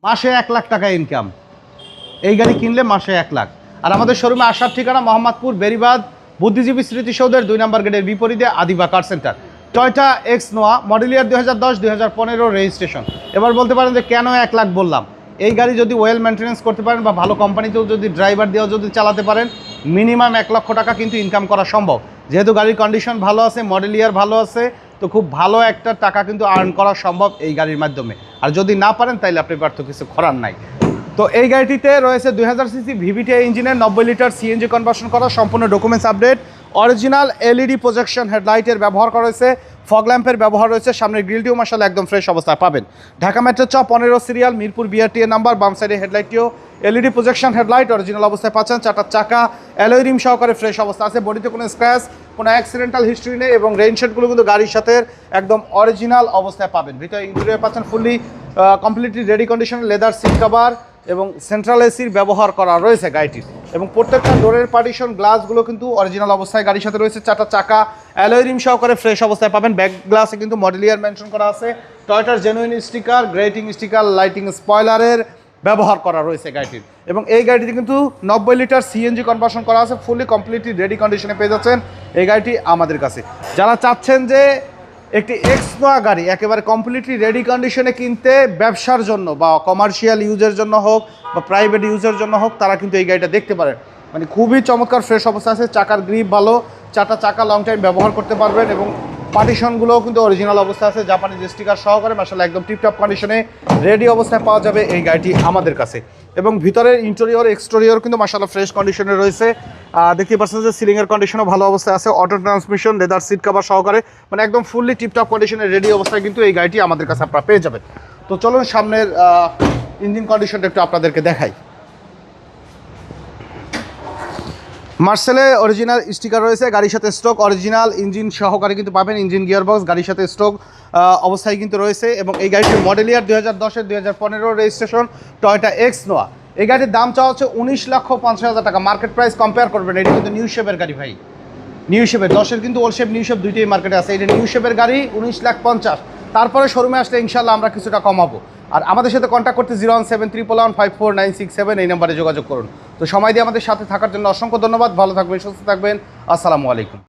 মাসে 1 লাখ টাকা ইনকাম। এই গাড়ি কিনলে মাসে 1 লাখ। আর আমাদের শোরুমে আসার ঠিকানা মোহাম্মদপুর বেরিবাদ বুদ্ধিজীবী স্মৃতিসৌধের 2 নম্বর গেটের বিপরীতে আদিবা কার সেন্টার। টয়োটা এক্স নোয়া মডেল ইয়ার 2010 2015 রেজিস্ট্রেশন। এবার বলতে পারেন যে কেন 1 লাখ বললাম। এই গাড়ি যদি ওয়েল মেনটেন্যান্স করতে পারেন বা ভালো কোম্পানিতেও যদি ড্রাইভার দিয়েও যদি চালাতে পারেন মিনিমাম 1 লক্ষ টাকা কিন্তু ইনকাম করা সম্ভব। যেহেতু গাড়ির কন্ডিশন ভালো আছে, মডেল ইয়ার ভালো আছে, তো খুব ভালো একটা টাকা কিন্তু আর্ন করা সম্ভব এই গাড়ির মাধ্যমে। আর যদি না পারেন তাইলে আপনি ব্যর্থ, কিছু করার নাই। তো এই গাড়িটিতে রয়েছে 2000 সিসি ভিভিটিআই ইঞ্জিনের 90 লিটার সিএনজি কনভার্সন করা সম্পূর্ণ documents update, original LED projection হেডলাইটের ব্যবহার করা হয়েছে, ফগ ল্যাম্পের ব্যবহার রয়েছে, সামনের গ্রিলটিও মাশাআল্লাহ একদম ফ্রেশ অবস্থায় পাবেন। ঢাকা মেট্রো চ 15 সিরিয়াল মিরপুর বিআরটিএ নাম্বার, বাম সাইডে হেডলাইটটিও এলইডি প্রজেকশন হেডলাইট অরিজিনাল অবস্থায় পাচ্ছেন। 4টা চাকা অ্যালয় রিম সহকারে ফ্রেশ অবস্থা আছে। বডিতে কোনো স্ক্র্যাচ, কোনো অ্যাক্সিডেন্টাল হিস্ট্রি নেই এবং রেইনশেডগুলো কিন্তু গাড়ির সাথে একদম অরিজিনাল অবস্থায় পাবেন। ভিতরে ইন্টেরিয়র পাচ্ছেন ফুললি কমপ্লিটলি রেডি কন্ডিশনে, লেদার সিট কভার এবং সেন্ট্রাল এসির ব্যবহার করা রয়েছে গাড়িটির। এবং প্রত্যেকটা ডোরের পার্টিশন গ্লাসগুলো কিন্তু অরিজিনাল অবস্থায় গাড়ির সাথে রয়েছে। 4টা চাকা অ্যালয় রিম সহকারে ফ্রেশ অবস্থায় পাবেন। ব্যাক গ্লাসে কিন্তু মডেল ইয়ার মেনশন করা আছে। টয়োটার genuine sticker, grating sticker, lighting স্পয়লারের ব্যবহার করা রয়েছে গাড়িটির। এবং এই গাড়িটি কিন্তু 90 লিটার সিএনজি কনভার্সন করা আছে, ফুলি কমপ্লিটলি রেডি কন্ডিশনে পেয়ে যাচ্ছেন এই গাড়িটি আমাদের কাছে। যারা চাচ্ছেন যে একটি এক্স নোয়া গাড়ি একেবারে কমপ্লিটলি রেডি কন্ডিশনে কিনতে, ব্যবসার জন্য বা কমার্শিয়াল ইউজের জন্য হোক বা প্রাইভেট ইউজের জন্য হোক, তারা কিন্তু এই গাড়িটা দেখতে পারেন। মানে খুবই চমৎকার ফ্রেশ অবস্থা আছে। চাকার গ্রিপ ভালো, 4টা চাকা লং টাইম ব্যবহার করতে পারবেন এবং পার্টিশনগুলোও কিন্তু অরিজিনাল অবস্থা আছে, জাপানিজ স্টিকার সহকারে মাশাআল্লাহ একদম টিপটপ কন্ডিশনে রেডি অবস্থায় পাওয়া যাবে এই গাড়িটি আমাদের কাছে। এবং ভিতরের ইন্টেরিয়র এক্সটেরিয়র কিন্তু মাশাআল্লাহ ফ্রেশ কন্ডিশনে রয়েছে। দেখতে পাচ্ছেন যে সিলিংয়ের কন্ডিশনও ভালো অবস্থায় আছে, auto transmission, leather seat cover সহকারে, মানে একদম ফুললি টিপটপ কন্ডিশনে রেডি অবস্থায় কিন্তু এই গাড়িটি আমাদের কাছে আপনারা পেয়ে যাবেন। তো চলুন সামনের ইঞ্জিন কন্ডিশনটা একটু আপনাদেরকে দেখাই। মার্সেলে অরিজিনাল স্টিকার রয়েছে, গাড়ির সাথে স্টক অরিজিনাল ইঞ্জিন সহকারে কিন্তু পাবেন। ইঞ্জিন গিয়ারবক্স গাড়ির সাথে স্টক অবস্থায় কিন্তু রয়েছে। এবং এই গাড়িটির মডেল ইয়ার 2010 2015 রেজিস্ট্রেশন, টয়োটা এক্স নোয়া। এই গাড়ির দাম চাওয়া হচ্ছে 19,50,000 টাকা। মার্কেট প্রাইস কম্পেয়ার করবেন, এটা কিন্তু নিউ শেপের গাড়ি ভাই, নিউ শেপের 10-এর কিন্তু ওল্ড শেপ নিউ শেপ দুইটাই মার্কেটে আছে। এটা নিউ শেপের গাড়ি 19,50,000। তারপরে শোরুমে আসলে ইনশাল্লাহ আমরা কিছুটা কমাবো। আর আমাদের সাথে কন্ট্যাক্ট করতে 01711154967 এই নাম্বারে যোগাযোগ করুন। তো সময় দিয়ে আমাদের সাথে থাকার জন্য অসংখ্য ধন্যবাদ। ভালো থাকবেন, সুস্থ থাকবেন। আসসালামু আলাইকুম।